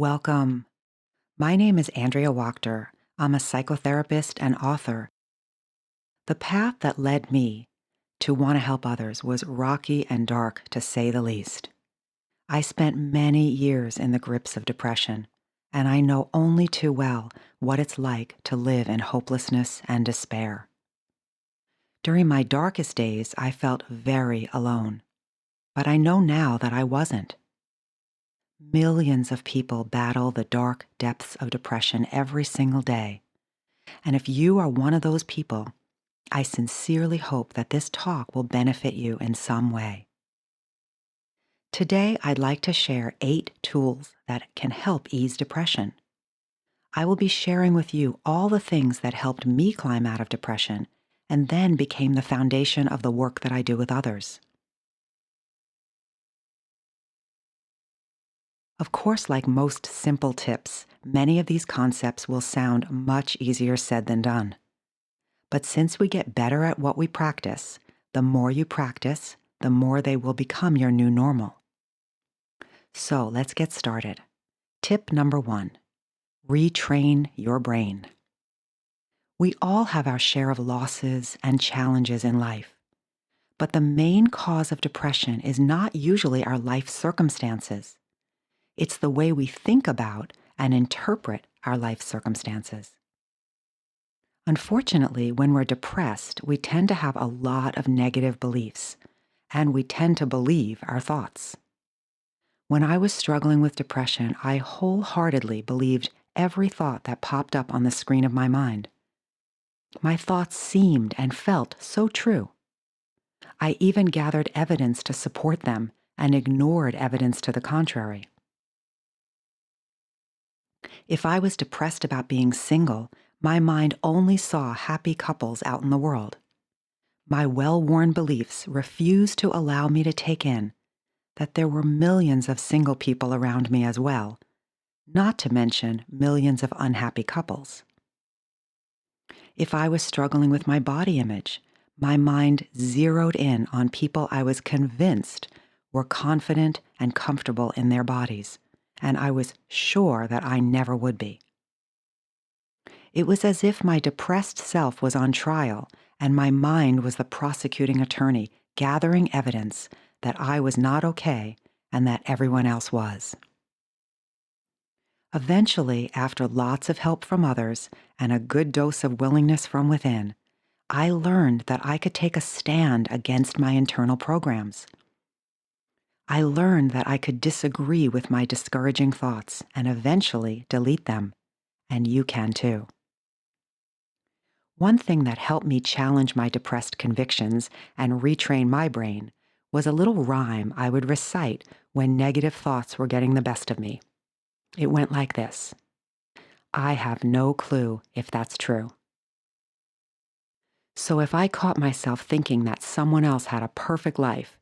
Welcome. My name is Andrea Wachter. I'm a psychotherapist and author. The path that led me to want to help others was rocky and dark, to say the least. I spent many years in the grips of depression, and I know only too well what it's like to live in hopelessness and despair. During my darkest days, I felt very alone, but I know now that I wasn't. Millions of people battle the dark depths of depression every single day. And if you are one of those people, I sincerely hope that this talk will benefit you in some way. Today, I'd like to share 8 tools that can help ease depression. I will be sharing with you all the things that helped me climb out of depression and then became the foundation of the work that I do with others. Of course, like most simple tips, many of these concepts will sound much easier said than done. But since we get better at what we practice, the more you practice, the more they will become your new normal. So let's get started. Tip number 1, retrain your brain. We all have our share of losses and challenges in life. But the main cause of depression is not usually our life circumstances. It's the way we think about and interpret our life circumstances. Unfortunately, when we're depressed, we tend to have a lot of negative beliefs, and we tend to believe our thoughts. When I was struggling with depression, I wholeheartedly believed every thought that popped up on the screen of my mind. My thoughts seemed and felt so true. I even gathered evidence to support them and ignored evidence to the contrary. If I was depressed about being single, my mind only saw happy couples out in the world. My well-worn beliefs refused to allow me to take in that there were millions of single people around me as well, not to mention millions of unhappy couples. If I was struggling with my body image, my mind zeroed in on people I was convinced were confident and comfortable in their bodies, and I was sure that I never would be. It was as if my depressed self was on trial, and my mind was the prosecuting attorney gathering evidence that I was not okay and that everyone else was. Eventually, after lots of help from others and a good dose of willingness from within, I learned that I could take a stand against my internal programs. I learned that I could disagree with my discouraging thoughts and eventually delete them, and you can too. One thing that helped me challenge my depressed convictions and retrain my brain was a little rhyme I would recite when negative thoughts were getting the best of me. It went like this: I have no clue if that's true. So if I caught myself thinking that someone else had a perfect life,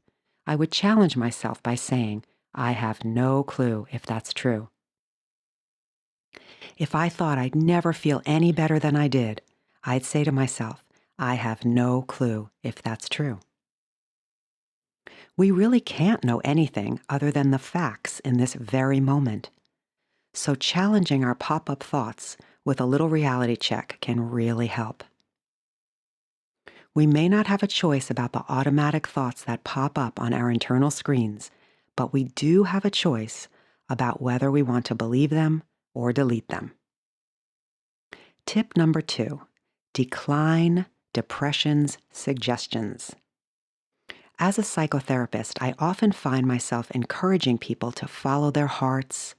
I would challenge myself by saying, I have no clue if that's true. If I thought I'd never feel any better than I did, I'd say to myself, I have no clue if that's true. We really can't know anything other than the facts in this very moment. So challenging our pop-up thoughts with a little reality check can really help. We may not have a choice about the automatic thoughts that pop up on our internal screens, but we do have a choice about whether we want to believe them or delete them. Tip number 2, decline depression's suggestions. As a psychotherapist, I often find myself encouraging people to follow their hearts,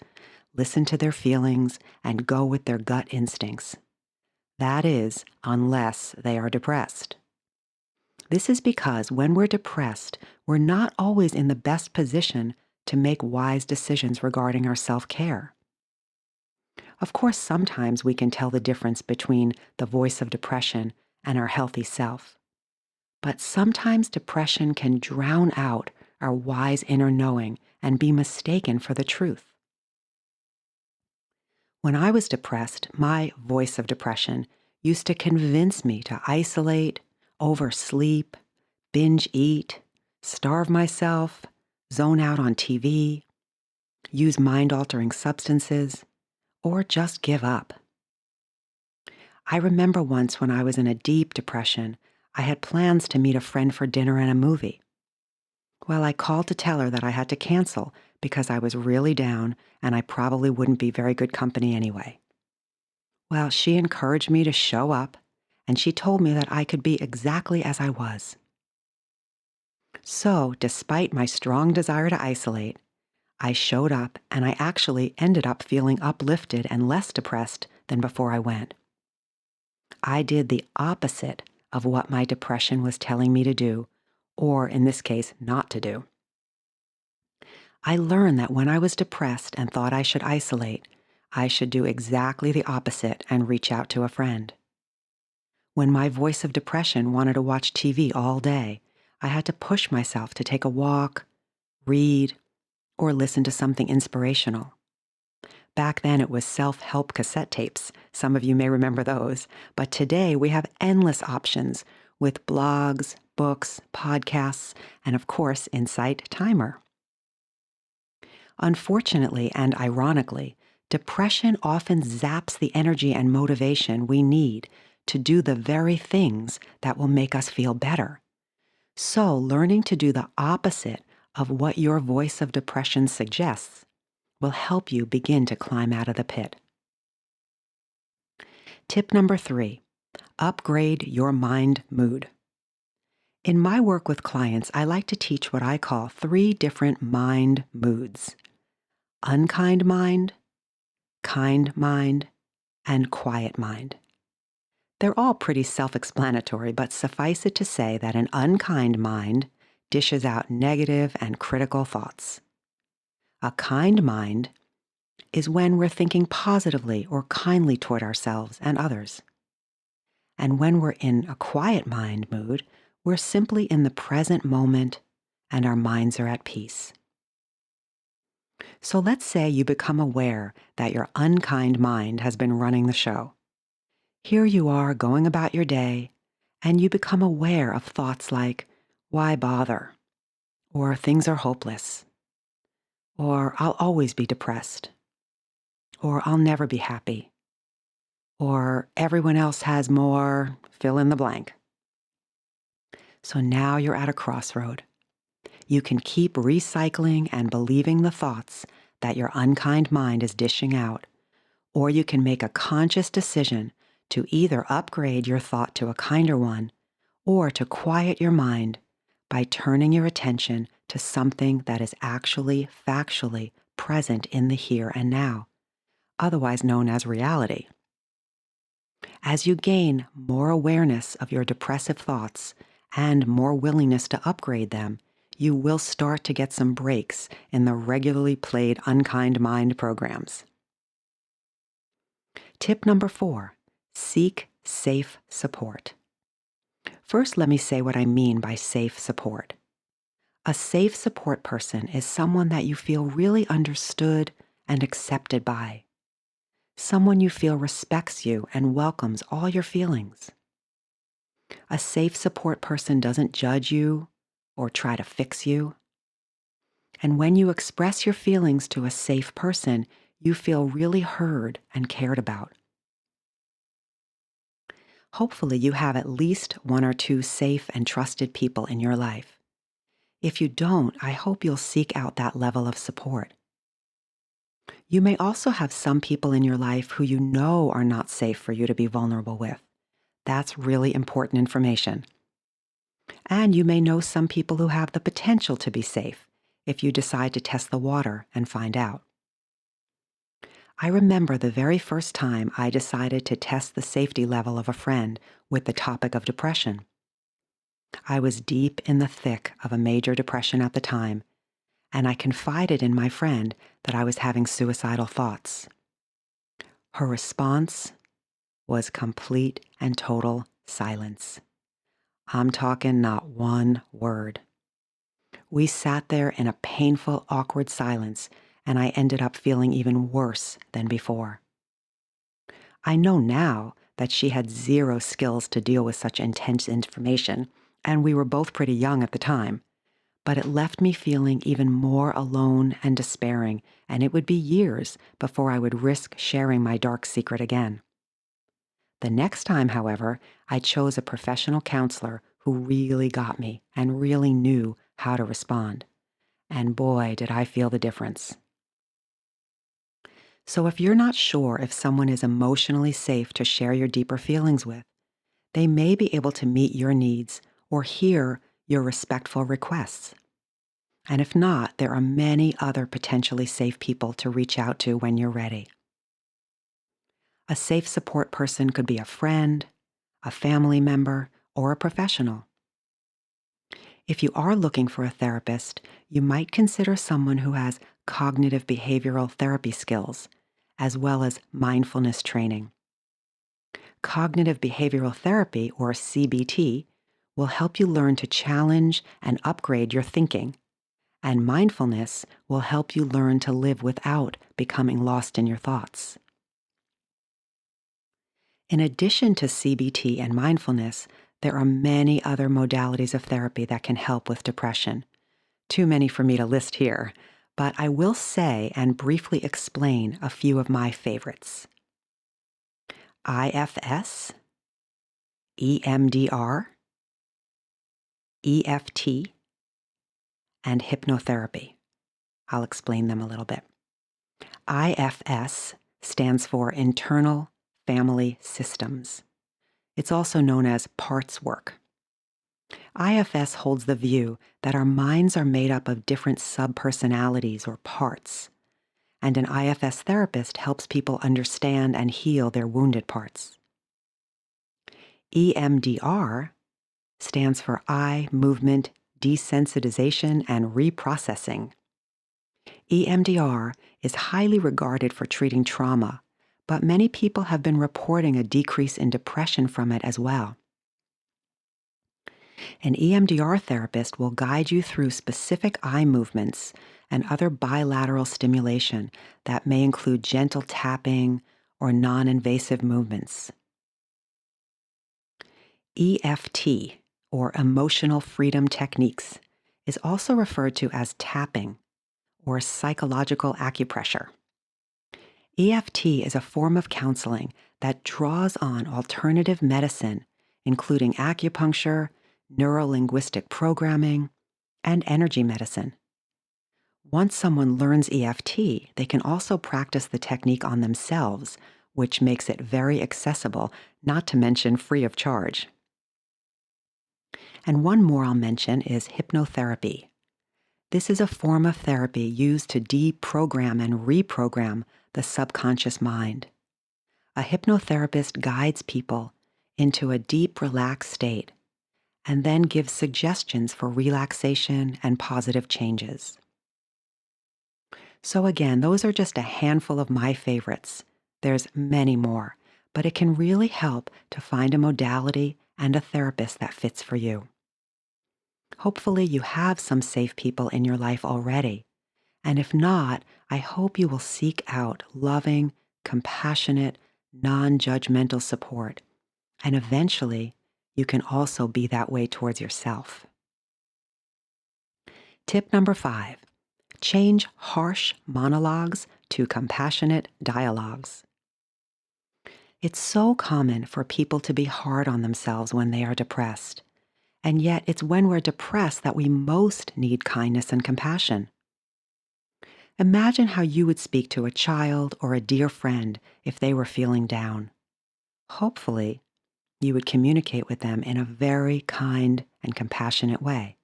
listen to their feelings, and go with their gut instincts. That is, unless they are depressed. This is because when we're depressed, we're not always in the best position to make wise decisions regarding our self-care. Of course, sometimes we can tell the difference between the voice of depression and our healthy self. But sometimes depression can drown out our wise inner knowing and be mistaken for the truth. When I was depressed, my voice of depression used to convince me to isolate, oversleep, binge eat, starve myself, zone out on TV. use mind-altering substances, or just give up. I remember once when I was in a deep depression, I had plans to meet a friend for dinner and a movie. Well, I called to tell her that I had to cancel because I was really down and I probably wouldn't be very good company anyway. Well, she encouraged me to show up, and she told me that I could be exactly as I was. So, despite my strong desire to isolate, I showed up and I actually ended up feeling uplifted and less depressed than before I went. I did the opposite of what my depression was telling me to do, or in this case, not to do. I learned that when I was depressed and thought I should isolate, I should do exactly the opposite and reach out to a friend. When my voice of depression wanted to watch TV all day, I had to push myself to take a walk, read, or listen to something inspirational. Back then it was self-help cassette tapes. Some of you may remember those. But today we have endless options with blogs, books, podcasts, and of course, Insight Timer. Unfortunately and ironically, depression often zaps the energy and motivation we need to do the very things that will make us feel better. So, learning to do the opposite of what your voice of depression suggests will help you begin to climb out of the pit. Tip number 3, upgrade your mind mood. In my work with clients, I like to teach what I call 3 different mind moods: unkind mind, kind mind, and quiet mind. They're all pretty self-explanatory, but suffice it to say that an unkind mind dishes out negative and critical thoughts. A kind mind is when we're thinking positively or kindly toward ourselves and others. And when we're in a quiet mind mood, we're simply in the present moment and our minds are at peace. So let's say you become aware that your unkind mind has been running the show. Here you are going about your day, and you become aware of thoughts like, why bother? Or things are hopeless. Or I'll always be depressed. Or I'll never be happy. Or everyone else has more, fill in the blank. So now you're at a crossroad. You can keep recycling and believing the thoughts that your unkind mind is dishing out, or you can make a conscious decision to either upgrade your thought to a kinder one or to quiet your mind by turning your attention to something that is actually factually present in the here and now, otherwise known as reality. As you gain more awareness of your depressive thoughts and more willingness to upgrade them, you will start to get some breaks in the regularly played unkind mind programs. Tip number 4, seek safe support. First, let me say what I mean by safe support. A safe support person is someone that you feel really understood and accepted by. Someone you feel respects you and welcomes all your feelings. A safe support person doesn't judge you or try to fix you. And when you express your feelings to a safe person, you feel really heard and cared about. Hopefully, you have at least 1 or 2 safe and trusted people in your life. If you don't, I hope you'll seek out that level of support. You may also have some people in your life who you know are not safe for you to be vulnerable with. That's really important information. And you may know some people who have the potential to be safe if you decide to test the water and find out. I remember the very first time I decided to test the safety level of a friend with the topic of depression. I was deep in the thick of a major depression at the time, and I confided in my friend that I was having suicidal thoughts. Her response was complete and total silence. I'm talking not one word. We sat there in a painful, awkward silence, and I ended up feeling even worse than before. I know now that she had 0 skills to deal with such intense information, and we were both pretty young at the time. but it left me feeling even more alone and despairing, and it would be years before I would risk sharing my dark secret again. The next time, however, I chose a professional counselor who really got me and really knew how to respond. And boy, did I feel the difference. So if you're not sure if someone is emotionally safe to share your deeper feelings with, they may be able to meet your needs or hear your respectful requests. And if not, there are many other potentially safe people to reach out to when you're ready. A safe support person could be a friend, a family member, or a professional. If you are looking for a therapist, you might consider someone who has cognitive behavioral therapy skills, as well as mindfulness training. Cognitive behavioral therapy, or CBT, will help you learn to challenge and upgrade your thinking, and mindfulness will help you learn to live without becoming lost in your thoughts. In addition to CBT and mindfulness, there are many other modalities of therapy that can help with depression. Too many for me to list here, but I will say and briefly explain a few of my favorites. IFS, EMDR, EFT, and hypnotherapy. I'll explain them a little bit. IFS stands for Internal Family Systems. It's also known as parts work. IFS holds the view that our minds are made up of different subpersonalities or parts, and an IFS therapist helps people understand and heal their wounded parts. EMDR stands for Eye Movement Desensitization and Reprocessing. EMDR is highly regarded for treating trauma, but many people have been reporting a decrease in depression from it as well. An EMDR therapist will guide you through specific eye movements and other bilateral stimulation that may include gentle tapping or non-invasive movements. EFT, or Emotional Freedom Techniques, is also referred to as tapping or psychological acupressure. EFT is a form of counseling that draws on alternative medicine, including acupuncture, neuro-linguistic programming, and energy medicine. Once someone learns EFT, they can also practice the technique on themselves, which makes it very accessible, not to mention free of charge. And one more I'll mention is hypnotherapy. This is a form of therapy used to deprogram and reprogram the subconscious mind. A hypnotherapist guides people into a deep, relaxed state and then gives suggestions for relaxation and positive changes. So again, those are just a handful of my favorites. There's many more, but it can really help to find a modality and a therapist that fits for you. Hopefully you have some safe people in your life already, and if not, I hope you will seek out loving, compassionate, non-judgmental support, and eventually you can also be that way towards yourself. Tip number 5, change harsh monologues to compassionate dialogues. It's so common for people to be hard on themselves when they are depressed, and yet it's when we're depressed that we most need kindness and compassion. Imagine how you would speak to a child or a dear friend if they were feeling down. Hopefully, you would communicate with them in a very kind and compassionate way.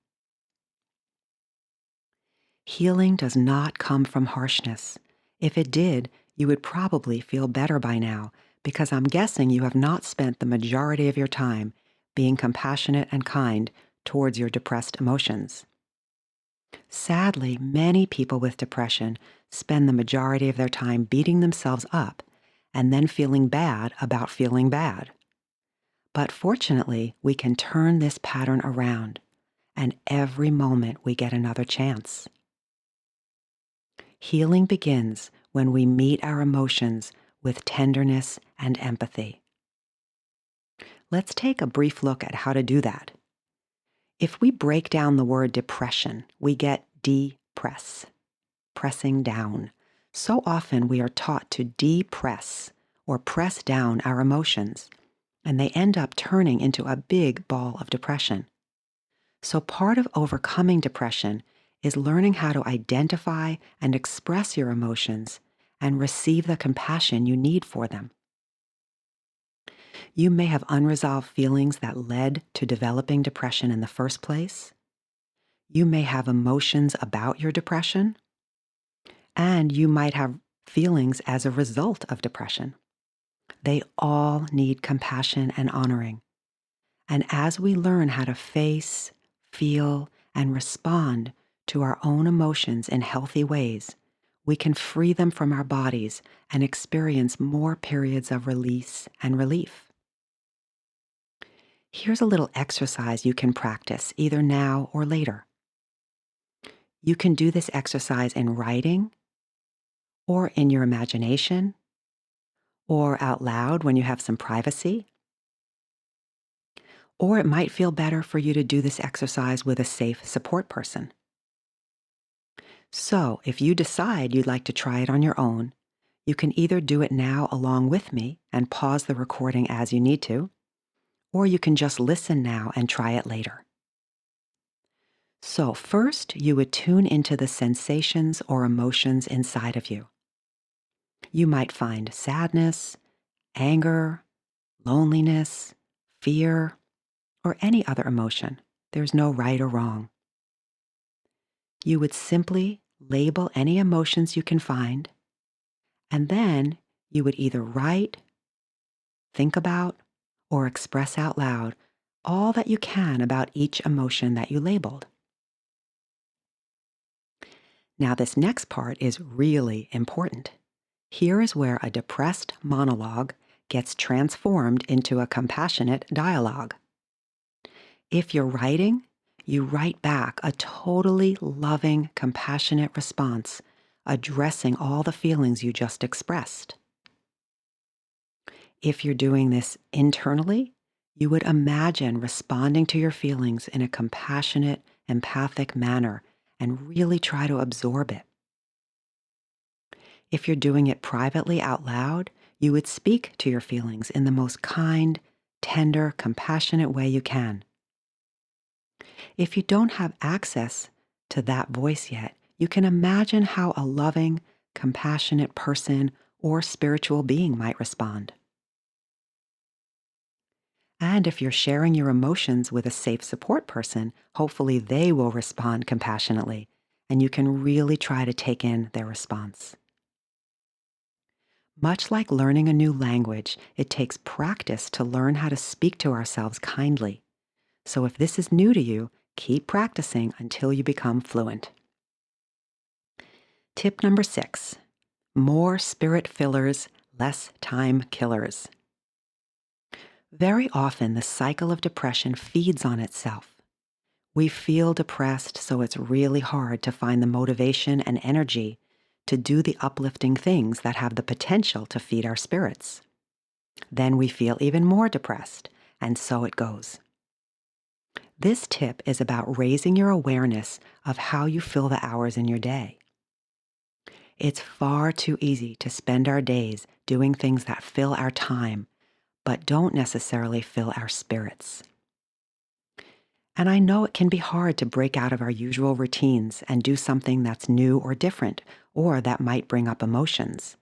Healing does not come from harshness. If it did, you would probably feel better by now, because I'm guessing you have not spent the majority of your time being compassionate and kind towards your depressed emotions. Sadly, many people with depression spend the majority of their time beating themselves up and then feeling bad about feeling bad. But fortunately, we can turn this pattern around, and every moment we get another chance. Healing begins when we meet our emotions with tenderness and empathy. Let's take a brief look at how to do that. If we break down the word depression, we get depress, pressing down. So often we are taught to depress or press down our emotions, and they end up turning into a big ball of depression. So part of overcoming depression is learning how to identify and express your emotions and receive the compassion you need for them. You may have unresolved feelings that led to developing depression in the first place. You may have emotions about your depression, and you might have feelings as a result of depression. They all need compassion and honoring. And as we learn how to face, feel, and respond to our own emotions in healthy ways, we can free them from our bodies and experience more periods of release and relief. Here's a little exercise you can practice either now or later. You can do this exercise in writing, or in your imagination, or out loud when you have some privacy. Or it might feel better for you to do this exercise with a safe support person. So, if you decide you'd like to try it on your own, you can either do it now along with me and pause the recording as you need to, or you can just listen now and try it later. So, first, you would tune into the sensations or emotions inside of you. You might find sadness, anger, loneliness, fear, or any other emotion. There's no right or wrong. You would simply label any emotions you can find, and then you would either write, think about, or express out loud all that you can about each emotion that you labeled. Now, this next part is really important. Here is where a depressed monologue gets transformed into a compassionate dialogue. If you're writing, you write back a totally loving, compassionate response, addressing all the feelings you just expressed. If you're doing this internally, you would imagine responding to your feelings in a compassionate, empathic manner and really try to absorb it. If you're doing it privately out loud, you would speak to your feelings in the most kind, tender, compassionate way you can. If you don't have access to that voice yet, you can imagine how a loving, compassionate person or spiritual being might respond. And if you're sharing your emotions with a safe support person, hopefully they will respond compassionately, and you can really try to take in their response. Much like learning a new language, it takes practice to learn how to speak to ourselves kindly. So if this is new to you, keep practicing until you become fluent. Tip number 6, more spirit fillers, less time killers. Very often, the cycle of depression feeds on itself. We feel depressed, so it's really hard to find the motivation and energy to do the uplifting things that have the potential to feed our spirits. Then we feel even more depressed, and so it goes. This tip is about raising your awareness of how you fill the hours in your day. It's far too easy to spend our days doing things that fill our time, but don't necessarily fill our spirits. And I know it can be hard to break out of our usual routines and do something that's new or different, or that might bring up emotions.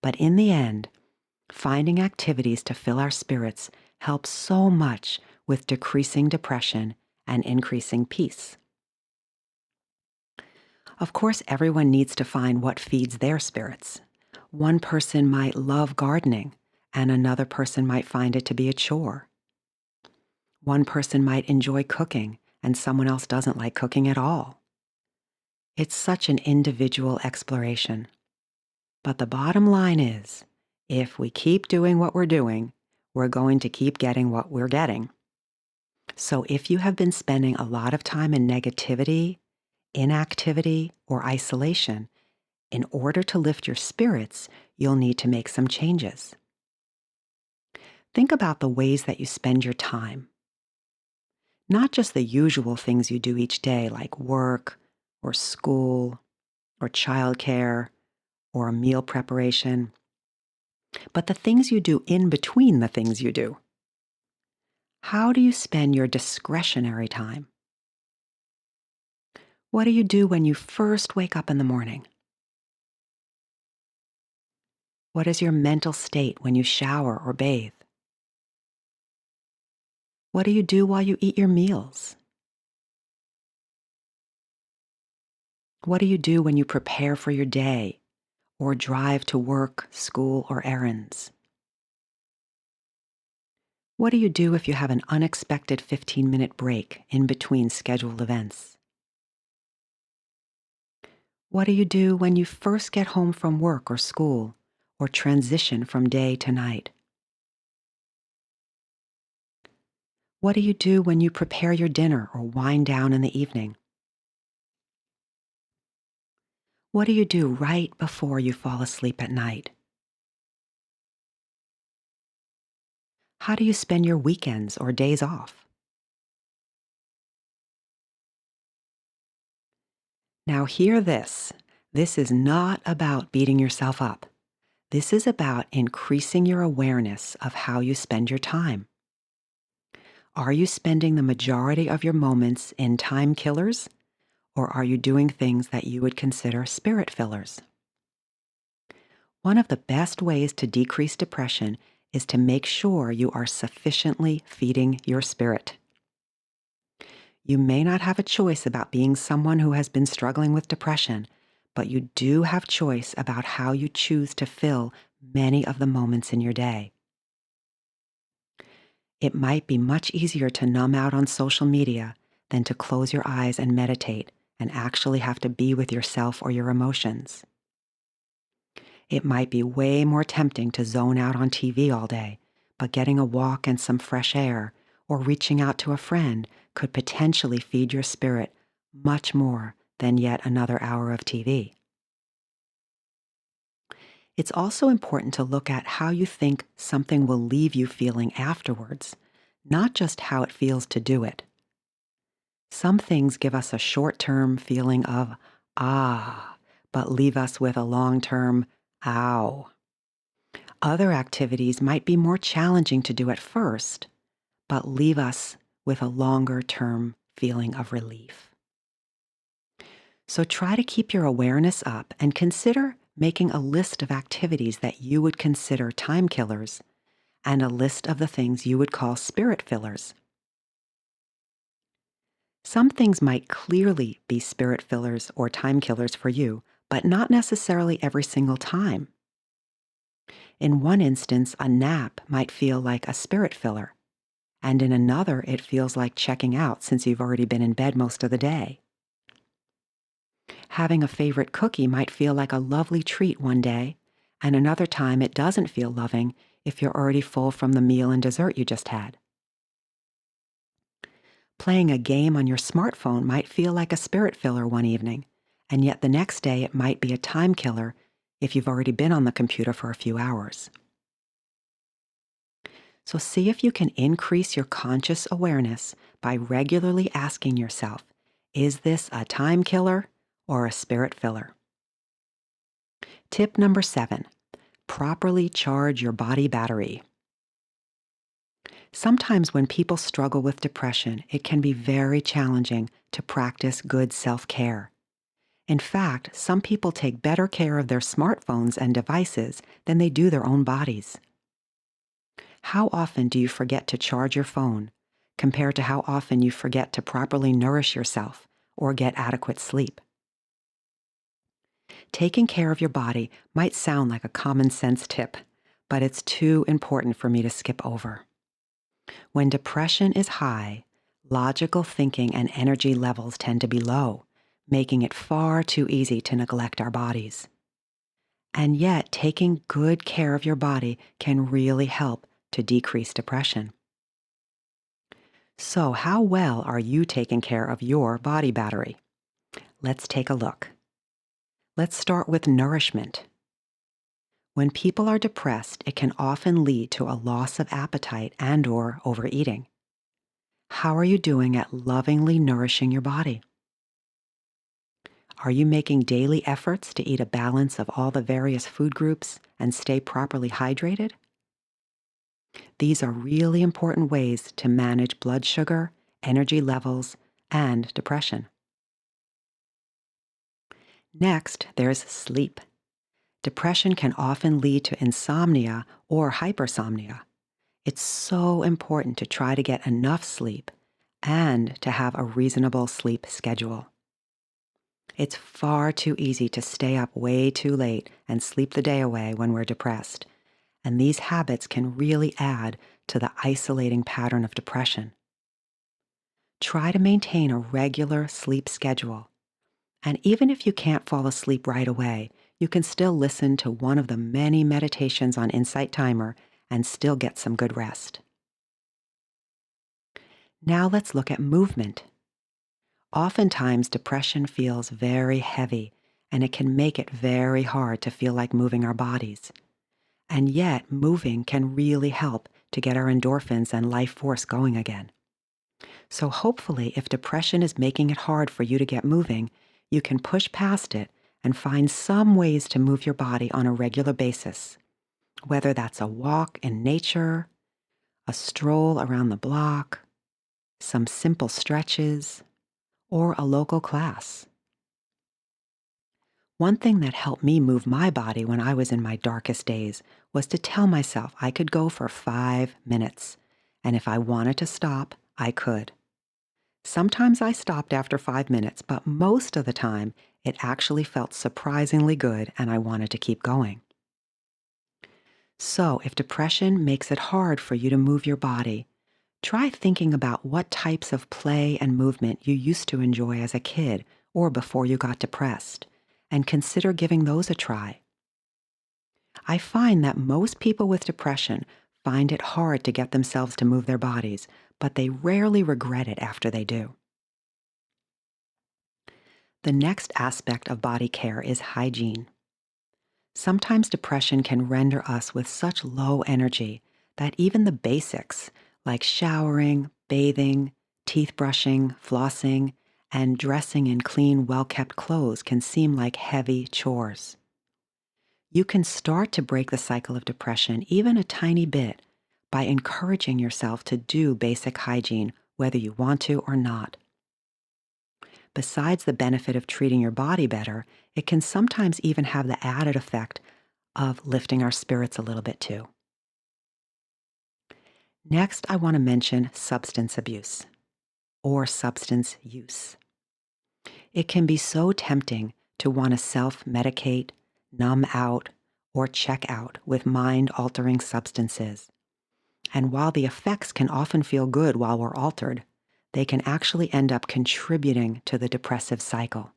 But in the end, finding activities to fill our spirits helps so much with decreasing depression and increasing peace. Of course, everyone needs to find what feeds their spirits. One person might love gardening, and another person might find it to be a chore. One person might enjoy cooking, and someone else doesn't like cooking at all. It's such an individual exploration. But the bottom line is, if we keep doing what we're doing, we're going to keep getting what we're getting. So if you have been spending a lot of time in negativity, inactivity, or isolation, in order to lift your spirits, you'll need to make some changes. Think about the ways that you spend your time. Not just the usual things you do each day like work or school or childcare or meal preparation, but the things you do in between the things you do. How do you spend your discretionary time? What do you do when you first wake up in the morning? What is your mental state when you shower or bathe? What do you do while you eat your meals? What do you do when you prepare for your day or drive to work, school, or errands? What do you do if you have an unexpected 15-minute break in between scheduled events? What do you do when you first get home from work or school or transition from day to night? What do you do when you prepare your dinner or wind down in the evening? What do you do right before you fall asleep at night? How do you spend your weekends or days off? Now hear this. This is not about beating yourself up. This is about increasing your awareness of how you spend your time. Are you spending the majority of your moments in time killers, or are you doing things that you would consider spirit fillers? One of the best ways to decrease depression is to make sure you are sufficiently feeding your spirit. You may not have a choice about being someone who has been struggling with depression, but you do have choice about how you choose to fill many of the moments in your day. It might be much easier to numb out on social media than to close your eyes and meditate and actually have to be with yourself or your emotions. It might be way more tempting to zone out on TV all day, but getting a walk and some fresh air or reaching out to a friend could potentially feed your spirit much more than yet another hour of TV. It's also important to look at how you think something will leave you feeling afterwards, not just how it feels to do it. Some things give us a short-term feeling of, ah, but leave us with a long-term, ow. Other activities might be more challenging to do at first, but leave us with a longer-term feeling of relief. So try to keep your awareness up and consider making a list of activities that you would consider time killers and a list of the things you would call spirit fillers. Some things might clearly be spirit fillers or time killers for you, but not necessarily every single time. In one instance, a nap might feel like a spirit filler, and in another, it feels like checking out since you've already been in bed most of the day. Having a favorite cookie might feel like a lovely treat one day, and another time it doesn't feel loving if you're already full from the meal and dessert you just had. Playing a game on your smartphone might feel like a spirit filler one evening, and yet the next day it might be a time killer if you've already been on the computer for a few hours. So see if you can increase your conscious awareness by regularly asking yourself, is this a time killer or a spirit filler? Tip number 7, properly charge your body battery. Sometimes when people struggle with depression, it can be very challenging to practice good self-care. In fact, some people take better care of their smartphones and devices than they do their own bodies. How often do you forget to charge your phone compared to how often you forget to properly nourish yourself or get adequate sleep? Taking care of your body might sound like a common sense tip, but it's too important for me to skip over. When depression is high, logical thinking and energy levels tend to be low, making it far too easy to neglect our bodies. And yet, taking good care of your body can really help to decrease depression. So, how well are you taking care of your body battery? Let's take a look. Let's start with nourishment. When people are depressed, it can often lead to a loss of appetite and/or overeating. How are you doing at lovingly nourishing your body? Are you making daily efforts to eat a balance of all the various food groups and stay properly hydrated? These are really important ways to manage blood sugar, energy levels, and depression. Next, there's sleep. Depression can often lead to insomnia or hypersomnia. It's so important to try to get enough sleep and to have a reasonable sleep schedule. It's far too easy to stay up way too late and sleep the day away when we're depressed, and these habits can really add to the isolating pattern of depression. Try to maintain a regular sleep schedule, and even if you can't fall asleep right away, you can still listen to one of the many meditations on Insight Timer and still get some good rest. Now let's look at movement. Oftentimes, depression feels very heavy, and it can make it very hard to feel like moving our bodies. And yet, moving can really help to get our endorphins and life force going again. So hopefully, if depression is making it hard for you to get moving, you can push past it and find some ways to move your body on a regular basis, whether that's a walk in nature, a stroll around the block, some simple stretches, or a local class. One thing that helped me move my body when I was in my darkest days was to tell myself I could go for 5 minutes, and if I wanted to stop, I could. Sometimes I stopped after 5 minutes, but most of the time, it actually felt surprisingly good and I wanted to keep going. So, if depression makes it hard for you to move your body, try thinking about what types of play and movement you used to enjoy as a kid or before you got depressed, and consider giving those a try. I find that most people with depression find it hard to get themselves to move their bodies, but they rarely regret it after they do. The next aspect of body care is hygiene. Sometimes depression can render us with such low energy that even the basics, like showering, bathing, teeth brushing, flossing, and dressing in clean, well-kept clothes can seem like heavy chores. You can start to break the cycle of depression even a tiny bit by encouraging yourself to do basic hygiene, whether you want to or not. Besides the benefit of treating your body better, it can sometimes even have the added effect of lifting our spirits a little bit too. Next, I want to mention substance abuse or substance use. It can be so tempting to want to self-medicate, numb out, or check out with mind-altering substances. And while the effects can often feel good while we're altered, they can actually end up contributing to the depressive cycle.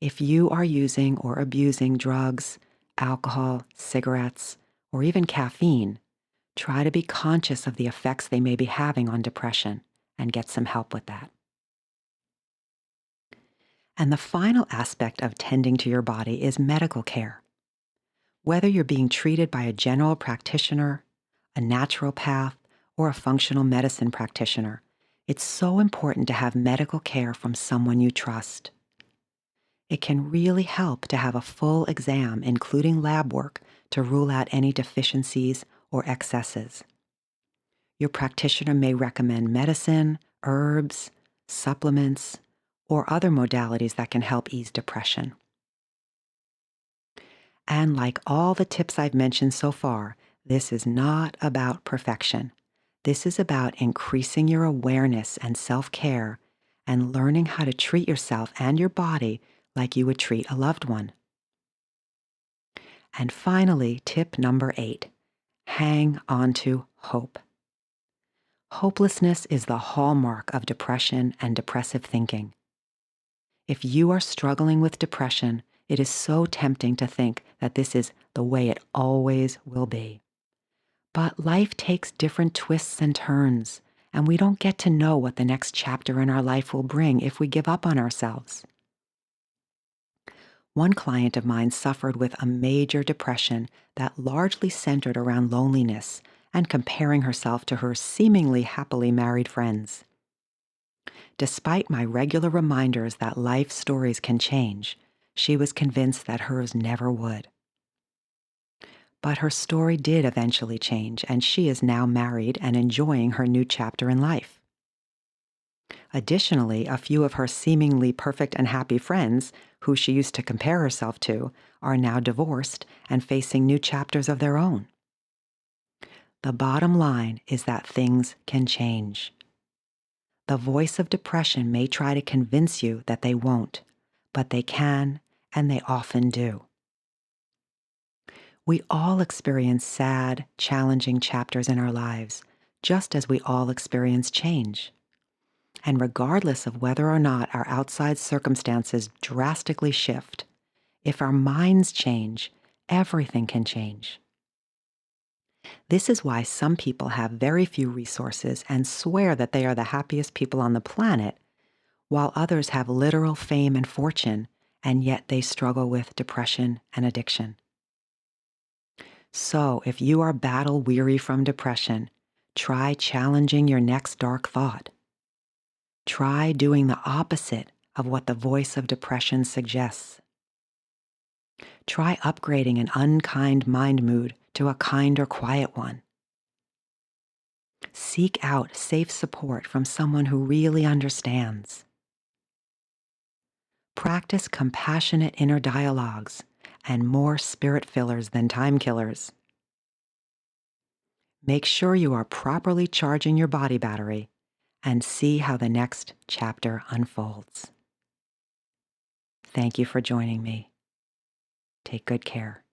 If you are using or abusing drugs, alcohol, cigarettes, or even caffeine, try to be conscious of the effects they may be having on depression and get some help with that. And the final aspect of tending to your body is medical care. Whether you're being treated by a general practitioner, a naturopath, or a functional medicine practitioner, it's so important to have medical care from someone you trust. It can really help to have a full exam, including lab work, to rule out any deficiencies or excesses. Your practitioner may recommend medicine, herbs, supplements, or other modalities that can help ease depression. And like all the tips I've mentioned so far, this is not about perfection. This is about increasing your awareness and self-care and learning how to treat yourself and your body like you would treat a loved one. And finally, tip number 8, hang on to hope. Hopelessness is the hallmark of depression and depressive thinking. If you are struggling with depression, it is so tempting to think that this is the way it always will be. But life takes different twists and turns, and we don't get to know what the next chapter in our life will bring if we give up on ourselves. One client of mine suffered with a major depression that largely centered around loneliness and comparing herself to her seemingly happily married friends. Despite my regular reminders that life stories can change, she was convinced that hers never would. But her story did eventually change, and she is now married and enjoying her new chapter in life. Additionally, a few of her seemingly perfect and happy friends, who she used to compare herself to, are now divorced and facing new chapters of their own. The bottom line is that things can change. The voice of depression may try to convince you that they won't, but they can, and they often do. We all experience sad, challenging chapters in our lives, just as we all experience change. And regardless of whether or not our outside circumstances drastically shift, if our minds change, everything can change. This is why some people have very few resources and swear that they are the happiest people on the planet, while others have literal fame and fortune, and yet they struggle with depression and addiction. So, if you are battle-weary from depression, try challenging your next dark thought. Try doing the opposite of what the voice of depression suggests. Try upgrading an unkind mind mood to a kinder, quiet one. Seek out safe support from someone who really understands. Practice compassionate inner dialogues and more spirit fillers than time killers. Make sure you are properly charging your body battery and see how the next chapter unfolds. Thank you for joining me. Take good care.